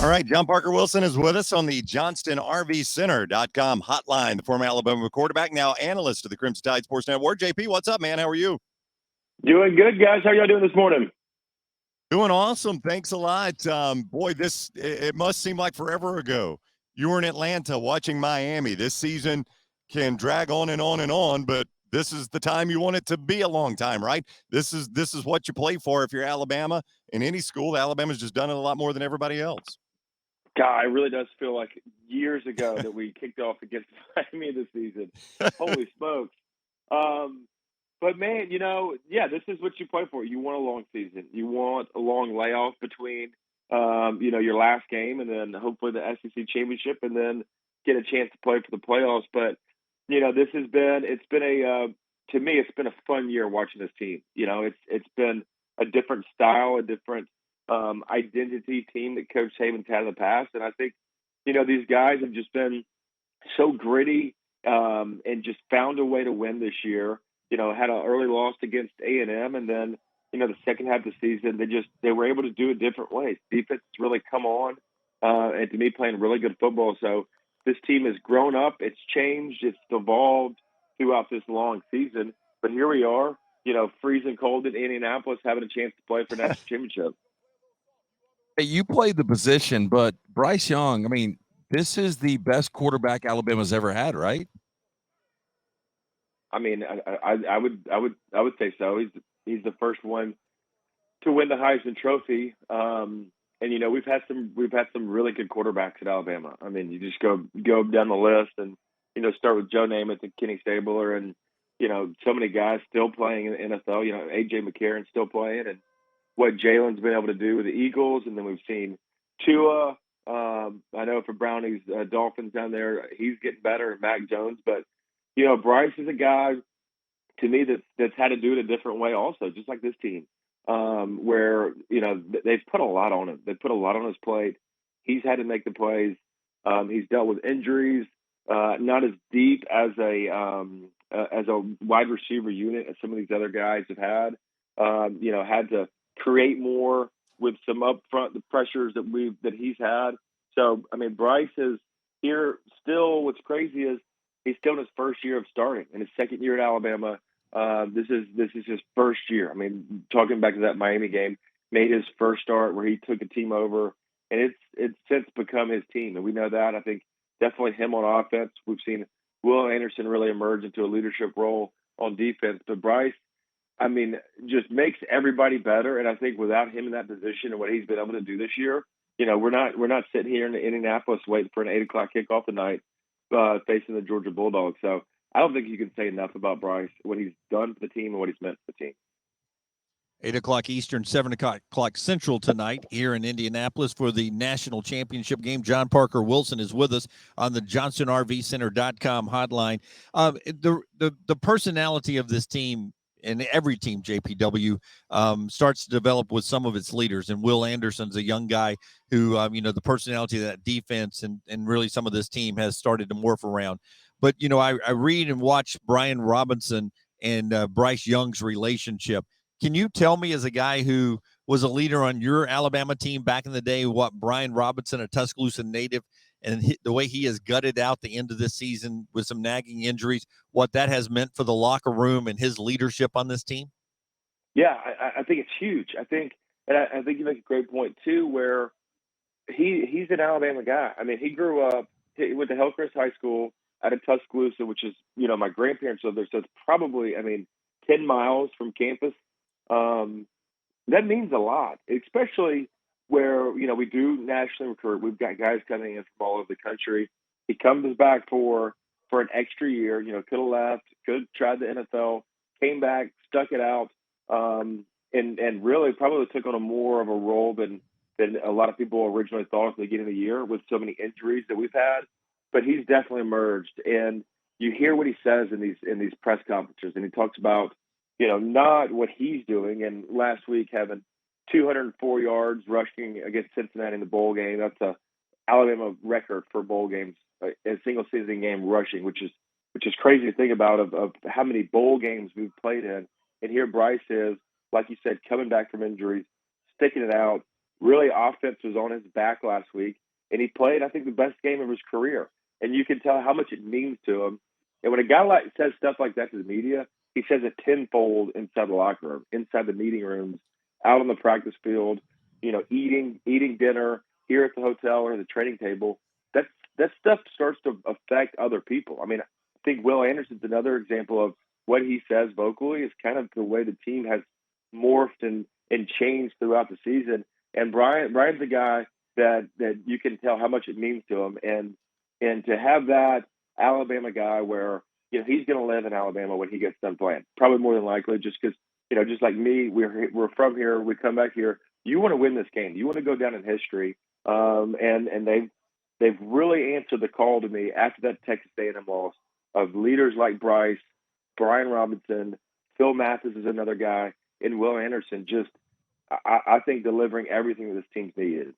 All right, John Parker Wilson is with us on the JohnstonRVCenter.com hotline, the former Alabama quarterback, now analyst of the Crimson Tide Sports Network. JP, what's up, man? How are you? Doing good, guys. How y'all doing this morning? Doing awesome. Thanks a lot. Boy, it must seem like forever ago. You were in Atlanta watching Miami. This season can drag on and on and on, but this is the time you want it to be a long time, right? This is what you play for if you're Alabama. In any school, Alabama's just done it a lot more than everybody else. God, it really does feel like years ago that we kicked off against Miami this season. Holy smokes. But, man, this is what you play for. You want a long season. You want a long layoff between, your last game and then hopefully the SEC championship and then get a chance to play for the playoffs. But, to me, it's been a fun year watching this team. It's been a different style, a different identity team that Coach Saban's had in the past. And I think, these guys have just been so gritty and just found a way to win this year. Had an early loss against A&M, and then, the second half of the season, they were able to do it different ways. Defense has really come on, and to me, playing really good football. So this team has grown up. It's changed. It's evolved throughout this long season. But here we are, freezing cold in Indianapolis, having a chance to play for national championship. Hey, you played the position, but Bryce Young, I mean, this is the best quarterback Alabama's ever had, right? I mean, I would say so. He's the first one to win the Heisman Trophy. And we've had some really good quarterbacks at Alabama. I mean, you just go down the list and start with Joe Namath and Kenny Stabler, and so many guys still playing in the NFL. AJ McCarron still playing, and what Jalen's been able to do with the Eagles, and then we've seen Tua. I know for Brownie's Dolphins down there, he's getting better, and Mac Jones. But Bryce is a guy to me that's had to do it a different way, also, just like this team, where they've put a lot on him. They put a lot on his plate. He's had to make the plays. He's dealt with injuries, not as deep as a wide receiver unit as some of these other guys have had. Had to create more with some upfront the pressures that he's had. So I mean, Bryce is here still. What's crazy is he's still in his first year of starting, in his second year at Alabama. This is his first year. I mean, talking back to that Miami game, made his first start where he took a team over, and it's since become his team, and we know that. I think definitely him on offense. We've seen Will Anderson really emerge into a leadership role on defense, but Bryce, I mean, just makes everybody better. And I think without him in that position and what he's been able to do this year, we're not sitting here in Indianapolis waiting for an 8:00 kickoff tonight, facing the Georgia Bulldogs. So I don't think you can say enough about Bryce, what he's done for the team and what he's meant for the team. 8:00 Eastern, 7:00 Central tonight here in Indianapolis for the national championship game. John Parker Wilson is with us on the JohnstonRVCenter.com hotline. The personality of this team, and every team, JPW, starts to develop with some of its leaders. And Will Anderson's a young guy who, the personality of that defense and really some of this team has started to morph around. But, I read and watch Brian Robinson and Bryce Young's relationship. Can you tell me, as a guy who was a leader on your Alabama team back in the day, what Brian Robinson, a Tuscaloosa native, and the way he has gutted out the end of this season with some nagging injuries, what that has meant for the locker room and his leadership on this team? Yeah, I think it's huge. I think you make a great point too, where he's an Alabama guy. I mean, he grew up, he went to Hillcrest High School out of Tuscaloosa, which is, my grandparents live there, so it's probably, 10 miles from campus. That means a lot, especially where, we do nationally recruit. We've got guys coming in from all over the country. He comes back for an extra year, could have left, could have tried the NFL, came back, stuck it out, and really probably took on more of a role than a lot of people originally thought at the beginning of the year with so many injuries that we've had. But he's definitely emerged, and you hear what he says in these press conferences, and he talks about, not what he's doing. And last week having 204 yards rushing against Cincinnati in the bowl game. That's a Alabama record for bowl games, a single season game rushing, which is crazy to think about of how many bowl games we've played in. And here Bryce is, like you said, coming back from injuries, sticking it out, really offense was on his back last week, and he played, I think, the best game of his career. And you can tell how much it means to him. And when a guy says stuff like that to the media, he says it tenfold inside the locker room, inside the meeting rooms, out on the practice field, eating dinner here at the hotel or the training table. That stuff starts to affect other people. I mean, I think Will Anderson's another example of what he says vocally is kind of the way the team has morphed and changed throughout the season. And Brian's a guy that you can tell how much it means to him. And to have that Alabama guy where, he's going to live in Alabama when he gets done playing, probably more than likely, just because, just like me, we're from here, we come back here. You want to win this game. You want to go down in history. And they've really answered the call to me after that Texas A&M loss of leaders like Bryce, Brian Robinson, Phil Mathis is another guy, and Will Anderson. Just, I think, delivering everything that this team's needed.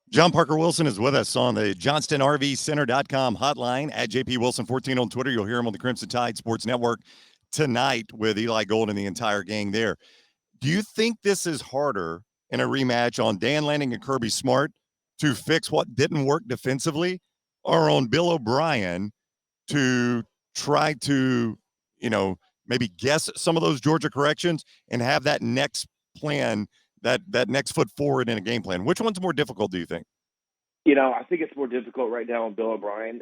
John Parker Wilson is with us on the JohnstonRVCenter.com hotline at JP Wilson14 on Twitter. You'll hear him on the Crimson Tide Sports Network tonight with Eli Gold and the entire gang there. Do you think this is harder in a rematch on Dan Lanning and Kirby Smart to fix what didn't work defensively, or on Bill O'Brien to try to, maybe guess some of those Georgia corrections and have that next plan, that next foot forward in a game plan? Which one's more difficult, do you think? I think it's more difficult right now on Bill O'Brien,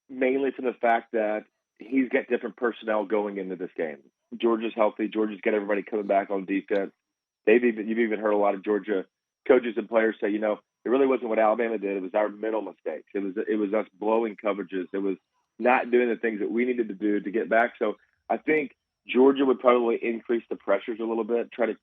mainly for the fact that he's got different personnel going into this game. Georgia's healthy. Georgia's got everybody coming back on defense. You've even heard a lot of Georgia coaches and players say, it really wasn't what Alabama did. It was our mental mistakes. It was us blowing coverages. It was not doing the things that we needed to do to get back. So I think Georgia would probably increase the pressures a little bit, try to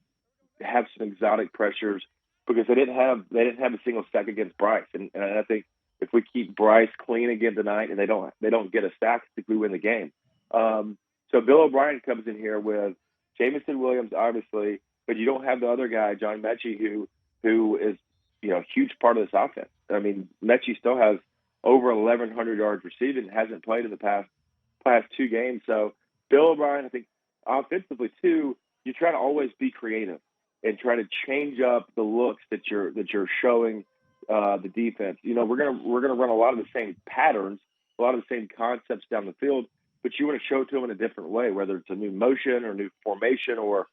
have some exotic pressures, because they didn't have a single sack against Bryce. And I think if we keep Bryce clean again tonight and they don't get a sack, I think we win the game. So Bill O'Brien comes in here with Jamison Williams, obviously, but you don't have the other guy, John Mechie, who is a huge part of this offense. I mean, Mechie still has over 1,100 yards receiving, hasn't played in the past 2 games. So Bill O'Brien, I think offensively too, you try to always be creative and try to change up the looks that you're showing the defense. We're gonna run a lot of the same patterns, a lot of the same concepts down the field, but you want to show it to them in a different way, whether it's a new motion or new formation, or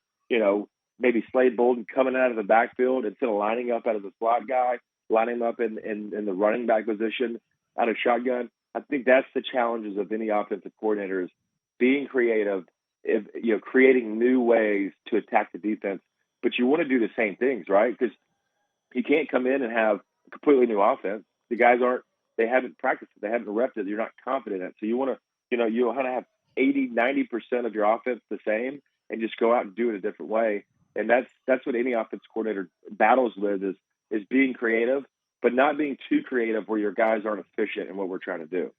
maybe Slade Bolden coming out of the backfield instead of lining up out of the slot guy, lining up in the running back position out of shotgun. I think that's the challenges of any offensive coordinator, is being creative, creating new ways to attack the defense. But you want to do the same things, right? Because you can't come in and have a completely new offense. The guys they haven't practiced it, they haven't repped it, you're not confident in it. So you want to, you want to have 80-90% of your offense the same and just go out and do it a different way. And that's what any offense coordinator battles with, is being creative, but not being too creative where your guys aren't efficient in what we're trying to do.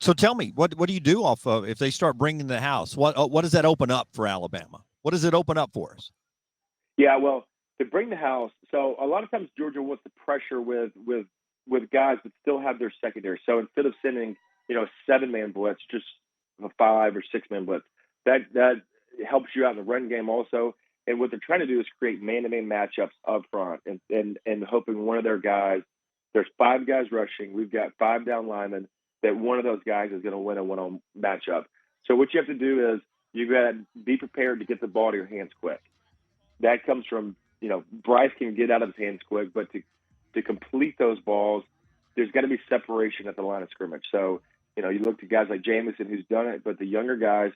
So tell me, what do you do off of if they start bringing the house? What does that open up for Alabama? What does it open up for us? Yeah, well, to bring the house, so a lot of times Georgia wants to pressure with guys that still have their secondary. So instead of sending, a 7-man blitz, just a 5 or 6-man blitz, that helps you out in the run game also. And what they're trying to do is create man-to-man matchups up front and hoping one of their guys, there's 5 guys rushing, we've got 5 down linemen, that one of those guys is going to win a one-on matchup. So what you have to do is you've got to be prepared to get the ball to your hands quick. That comes from, Bryce can get out of his hands quick, but to complete those balls, there's got to be separation at the line of scrimmage. So, you look to guys like Jamison, who's done it, but the younger guys,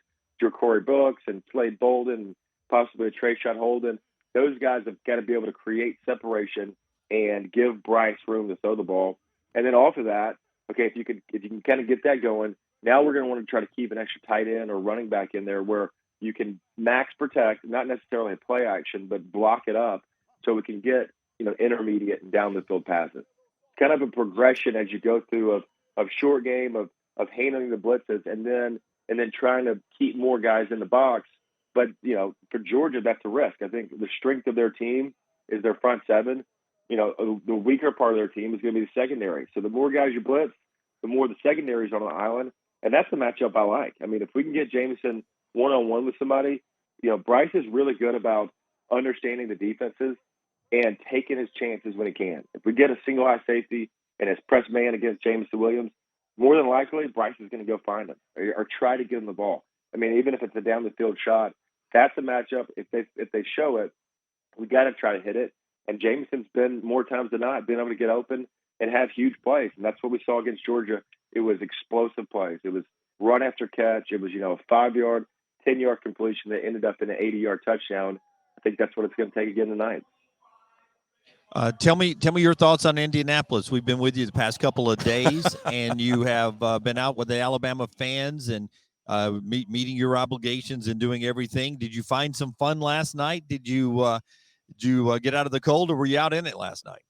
Corey Brooks and Slade Bolden, and possibly a Trayshawn Holden, those guys have got to be able to create separation and give Bryce room to throw the ball. And then off of that, okay, if you can kind of get that going, now we're going to want to try to keep an extra tight end or running back in there where you can max protect, not necessarily a play action, but block it up so we can get, intermediate and down the field passes. Kind of a progression as you go through of short game, of handling the blitzes, and then trying to keep more guys in the box. But, for Georgia, that's a risk. I think the strength of their team is their front 7. The weaker part of their team is going to be the secondary. So the more guys you blitz, the more the secondaries on the island. And that's the matchup I like. I mean, if we can get Jamison one-on-one with somebody, Bryce is really good about understanding the defenses and taking his chances when he can. If we get a single high safety and it's press man against Jameson Williams, more than likely Bryce is going to go find him or try to get him the ball. I mean, even if it's a down the field shot, that's a matchup. If they show it, we got to try to hit it. And Jameson's been more times than not been able to get open and have huge plays, and that's what we saw against Georgia. It was explosive plays. It was run after catch. It was a 5-yard, 10-yard completion that ended up in an 80-yard touchdown. I think that's what it's going to take again tonight. Tell me your thoughts on Indianapolis. We've been with you the past couple of days, and you have been out with the Alabama fans and meeting your obligations and doing everything. Did you find some fun last night? Did you get out of the cold, or were you out in it last night?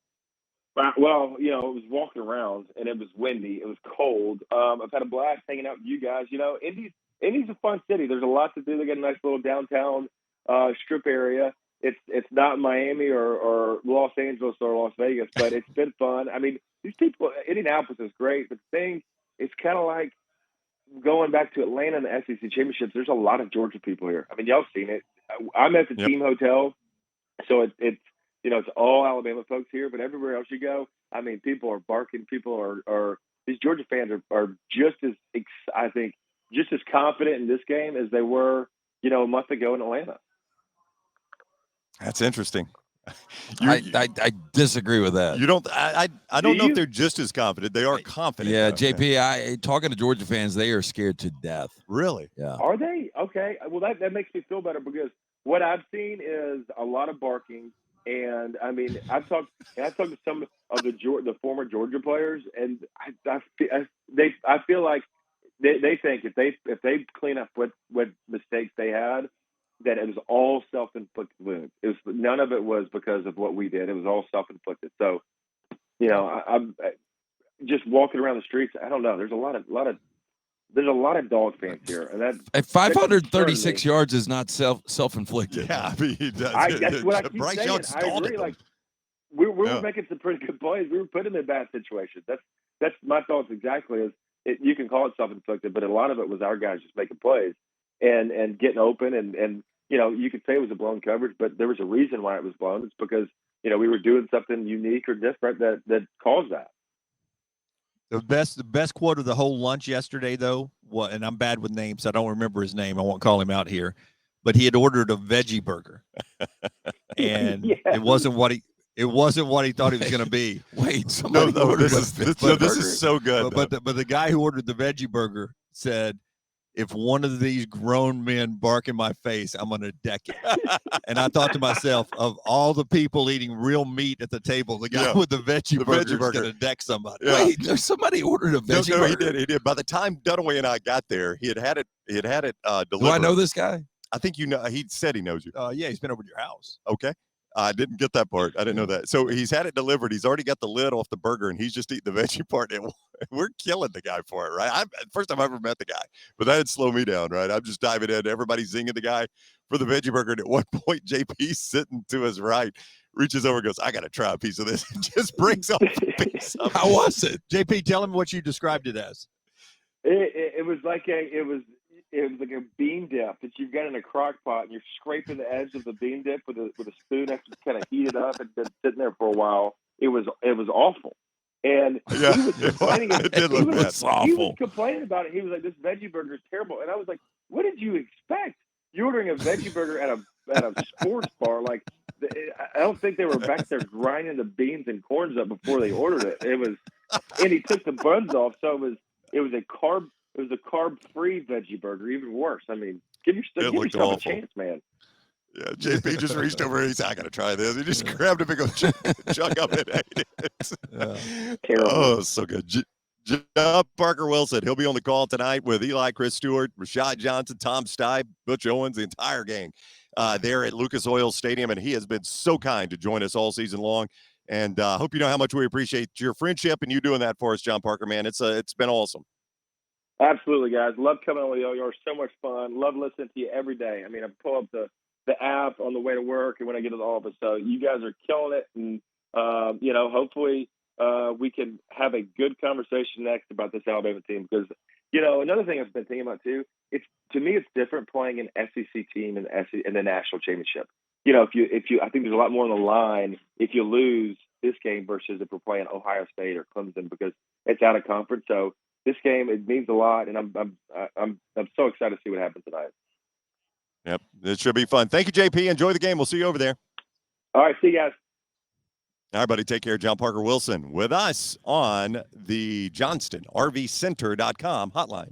Well, it was walking around, and it was windy. It was cold. I've had a blast hanging out with you guys. Indy's a fun city. There's a lot to do. They got a nice little downtown strip area. It's not Miami or Los Angeles or Las Vegas, but it's been fun. I mean, these people, Indianapolis is great, but the thing, it's kind of like going back to Atlanta and the SEC championships. There's a lot of Georgia people here. I mean, y'all seen it. I'm at the team hotel, so it's all Alabama folks here, but everywhere else you go, I mean, people are barking. People are these Georgia fans are just as, I think, just as confident in this game as they were, a month ago in Atlanta. That's interesting. I disagree with that. You don't. I don't know if they're just as confident. They are confident. Yeah, though. JP. Talking to Georgia fans, they are scared to death. Really? Yeah. Are they? Okay. Well, that makes me feel better because what I've seen is a lot of barking, and I mean, I've talked to some of the former Georgia players, and I feel like they think if they clean up what mistakes they had, that it was all self-inflicted wounds. None of it was because of what we did. It was all self-inflicted. So, I'm just walking around the streets. I don't know. There's a lot of dog fans here, and that at 536 yards is not self-inflicted. Yeah, I mean, that's what I keep Bryce saying. Young I agree. them. Like we were making some pretty good plays. We were putting them in bad situations. That's my thoughts exactly. You can call it self-inflicted, but a lot of it was our guys just making plays and getting open and you could say it was a blown coverage, but there was a reason why it was blown. It's because, we were doing something unique or different that caused that. The best quote of the whole lunch yesterday, though, and I'm bad with names, so I don't remember his name. I won't call him out here, but he had ordered a veggie burger, and it wasn't what he thought it was going to be. Wait, somebody ordered this is so good. But the guy who ordered the veggie burger said, if one of these grown men bark in my face, I'm going to deck it. And I thought to myself, of all the people eating real meat at the table, the guy with the veggie burger is going to deck somebody. Yeah. Wait, there's somebody ordered a veggie burger. He did. By the time Dunaway and I got there, he had it delivered. Do I know this guy? I think he said he knows you. Yeah, he's been over to your house. Okay. I didn't get that part. I didn't know that. So he's had it delivered. He's already got the lid off the burger, and he's just eating the veggie part. And we're killing the guy for it, right? First time I ever met the guy, but that'd slow me down, right? I'm just diving in. Everybody's zinging the guy for the veggie burger. And at one point, JP's sitting to his right, reaches over and goes, I got to try a piece of this. And just brings off a piece of it. How was it? JP, tell him what you described it as. It was like it was like a bean dip that you've got in a crock pot, and you're scraping the edge of the bean dip with a spoon after it's kind of heated up and been sitting there for a while. It was awful. And he was complaining. It was awful. He was complaining about it. He was like, "This veggie burger is terrible." And I was like, "What did you expect? You're ordering a veggie burger at a sports bar? Like, I don't think they were back there grinding the beans and corns up before they ordered it. It was, and he took the buns off, so it was a carb-free veggie burger, even worse. I mean, give yourself a chance, man. Yeah, JP just reached over and he said, I got to try this. He just grabbed a big old chunk up and ate it. Terrible. Oh, so good. John Parker Wilson, he'll be on the call tonight with Eli, Chris Stewart, Rashad Johnson, Tom Stipe, Butch Owens, the entire gang there at Lucas Oil Stadium. And he has been so kind to join us all season long. And I hope you know how much we appreciate your friendship and you doing that for us, John Parker, man. It's been awesome. Absolutely, guys. Love coming on with y'all. You're so much fun. Love listening to you every day. I mean, I pull up the app on the way to work and when I get to the office. So you guys are killing it. And, hopefully we can have a good conversation next about this Alabama team because, another thing I've been thinking about too, to me, it's different playing an SEC team in the national championship. if you, I think there's a lot more on the line if you lose this game versus if we're playing Ohio State or Clemson, because it's out of conference. So this game, it means a lot, and I'm so excited to see what happens tonight. Yep, this should be fun. Thank you, JP. Enjoy the game. We'll see you over there. All right, see you guys. All right, buddy. Take care. John Parker Wilson with us on the JohnstonRVCenter.com hotline.